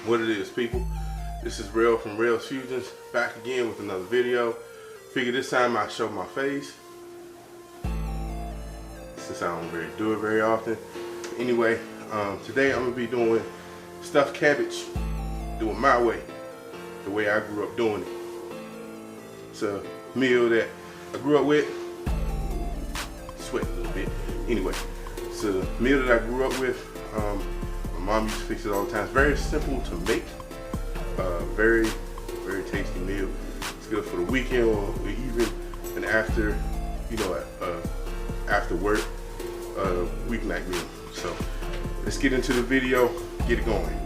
What it is, people, this is Rail from Rail's Fusions, back again with another video. Figure this time I show my face, since I don't really do it very often. Anyway, today I'm gonna be doing stuffed cabbage, doing my way, the way I grew up doing it. It's a meal that I grew up with. Sweating a little bit. Anyway, it's a meal that I grew up with. My mom used to fix it all the time. It's very simple to make. Very tasty meal. It's good for the weekend or even an after, after work weeknight meal. So let's get into the video, get it going.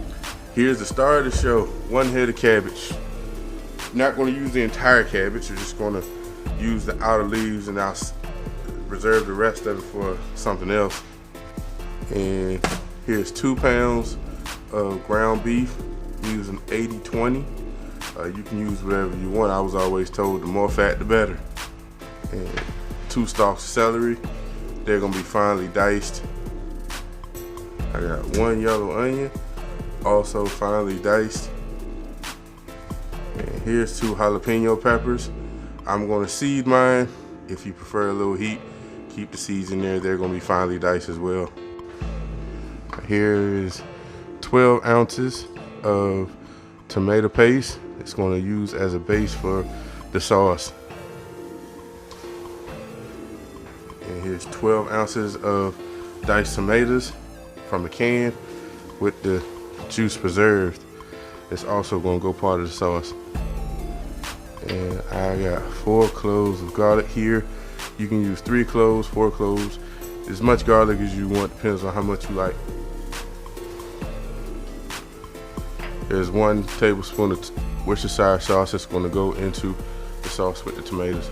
Here's the start of the show. 1 head of cabbage. Not going to use the entire cabbage. We're just going to use the outer leaves, and I'll reserve the rest of it for something else. And here's 2 pounds of ground beef. I'm using 80-20. You can use whatever you want. I was always told the more fat the better. And 2 stalks of celery. They're gonna be finely diced. I got 1 yellow onion, also finely diced. And here's 2 jalapeno peppers. I'm gonna seed mine. If you prefer a little heat, keep the seeds in there. They're gonna be finely diced as well. Here is 12 ounces of tomato paste. It's going to use as a base for the sauce. And here's 12 ounces of diced tomatoes from a can with the juice preserved. It's also going to go part of the sauce. And I got 4 cloves of garlic here. You can use 3 cloves, 4 cloves, as much garlic as you want, depends on how much you like. There's 1 tablespoon of Worcestershire sauce that's going to go into the sauce with the tomatoes.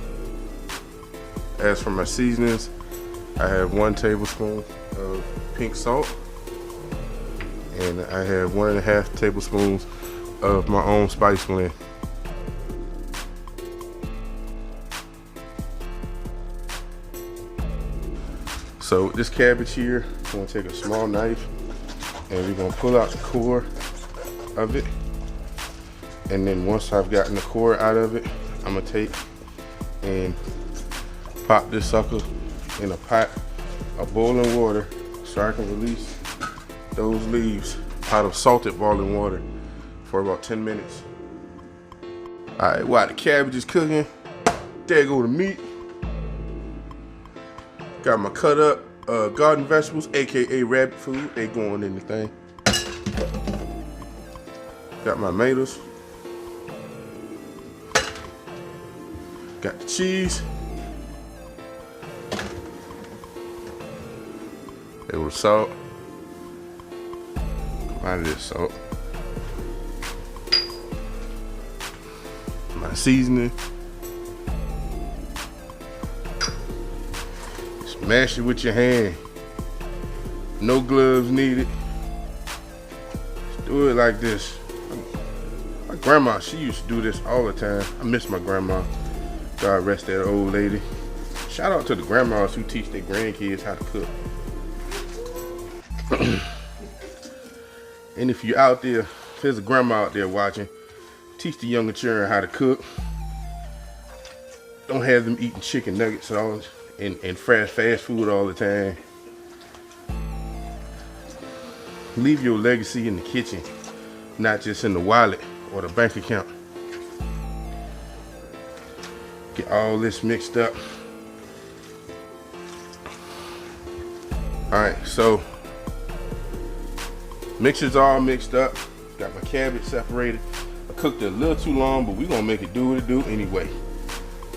As for my seasonings, I have 1 tablespoon of pink salt, and I have 1.5 tablespoons of my own spice blend. So this cabbage here, I'm going to take a small knife and we're going to pull out the core of it. And then once I've gotten the core out of it, I'm going to take and pop this sucker in a pot of boiling water so I can release those leaves out of salted boiling water for about 10 minutes. Alright, while the cabbage is cooking, there go the meat. Got my cut up garden vegetables, aka rabbit food. They going in the thing. Got my tomatoes. Got the cheese. There was salt. Come out of this salt. My seasoning. Mash it with your hand. No gloves needed. Just do it like this. My grandma, she used to do this all the time. I miss my grandma. God rest that old lady. Shout out to the grandmas who teach their grandkids how to cook. And if you're out there, if there's a grandma out there watching, teach the younger children how to cook. Don't have them eating chicken nuggets all and fast food all the time. Leave your legacy in the kitchen, not just in the wallet or the bank account. Get all this mixed up. Alright, so mixture's all mixed up. Got my cabbage separated. I cooked it a little too long, but we're gonna make it do what it do anyway.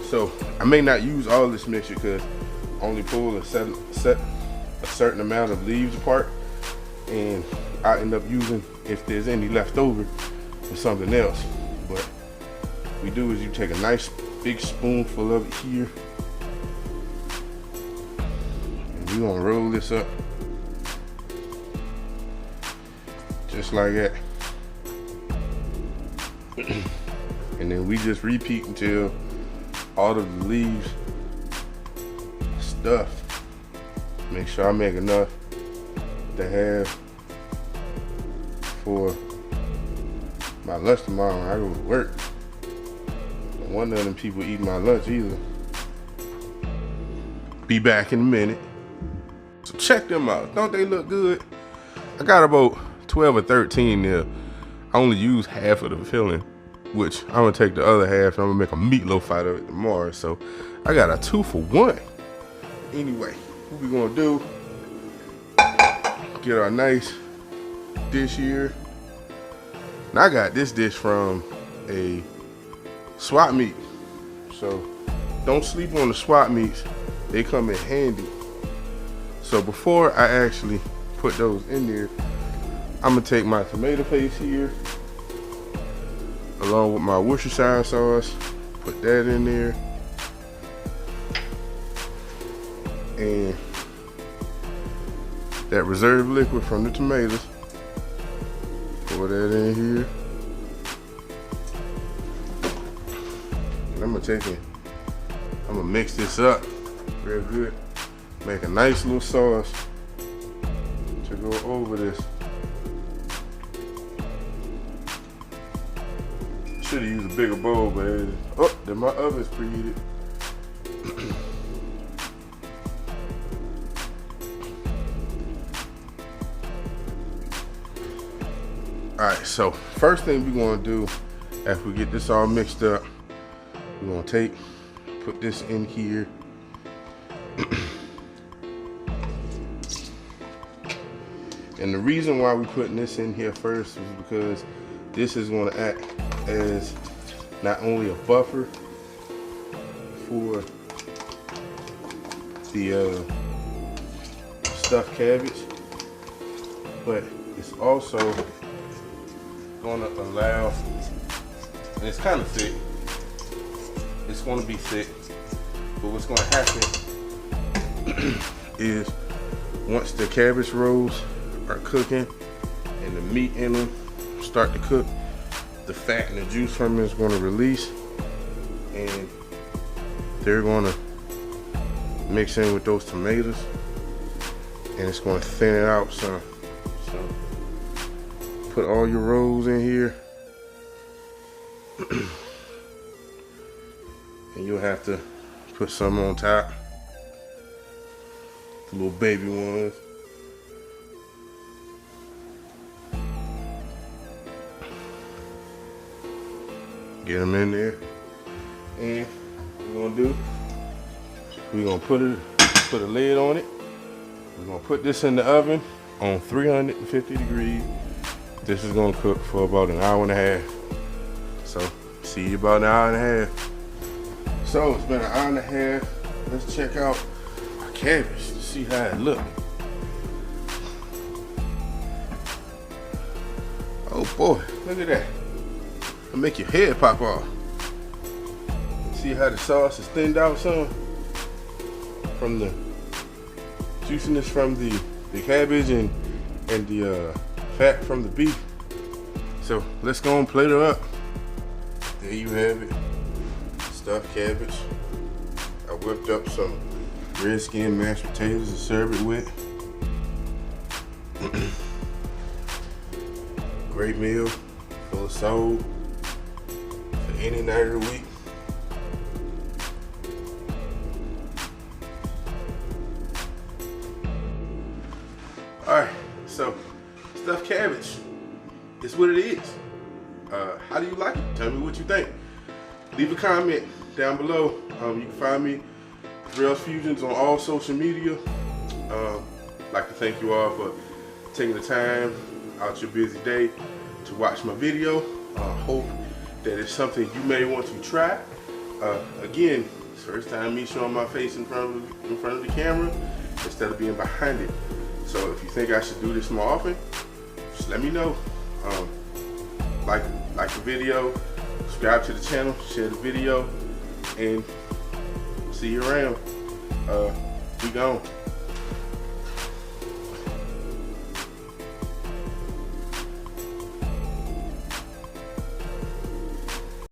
So I may not use all this mixture because I only pull a certain amount of leaves apart, and I end up using, if there's any left over, for something else. But what we do is you take a nice big spoonful of it here, and we're gonna roll this up just like that. And then we just repeat until all of the leaves stuffed. Make sure I make enough to have for my lunch tomorrow when I go to work. Don't want none of them people eating my lunch either. Be back in a minute. So check them out. Don't they look good? I got about 12 or 13 there. I only use half of the filling, which I'm gonna take the other half and I'm gonna make a meatloaf out of it tomorrow. So I got a 2-for-1. Anyway, what we gonna do, get our nice dish here. Now I got this dish from a swap meet. So don't sleep on the swap meets. They come in handy. So before I actually put those in there, I'm gonna take my tomato paste here, along with my Worcestershire sauce, put that in there, and that reserve liquid from the tomatoes, pour that in here. And I'm gonna mix this up real good, make a nice little sauce to go over this. Should have used a bigger bowl, but oh, then my oven's preheated. All right, so first thing we're gonna do after we get this all mixed up, we're gonna put this in here. And the reason why we're putting this in here first is because this is gonna act as not only a buffer for the stuffed cabbage, but it's also gonna allow, and it's kind of thick, it's gonna be thick, but what's gonna happen is once the cabbage rolls are cooking and the meat in them start to cook, the fat and the juice from it is going to release, and they're going to mix in with those tomatoes, and it's going to thin it out some. So put all your rolls in here, and you'll have to put some on top, the little baby ones. Get them in there, and what we're gonna do, we're gonna put a lid on it. We're gonna put this in the oven on 350 degrees. This is gonna cook for about an hour and a half. So see you about an hour and a half. So it's been an hour and a half. Let's check out our cabbage to see how it looks. Oh boy, look at that. It'll make your head pop off. See how the sauce is thinned out some from the juiciness from the cabbage and the fat from the beef. So let's go and plate her up. There you have it, stuffed cabbage. I whipped up some red skin mashed potatoes to serve it with. Great meal, full of soul. Any night of the week. Alright, so stuffed cabbage is what it is. How do you like it? Tell me what you think. Leave a comment down below. You can find me, Drell's Fusions, on all social media. I'd like to thank you all for taking the time out your busy day to watch my video. Hope that it's something you may want to try. Again, it's the first time me showing my face in front of the camera instead of being behind it. So if you think I should do this more often, just let me know. Like the video, subscribe to the channel, share the video, and see you around. We gone.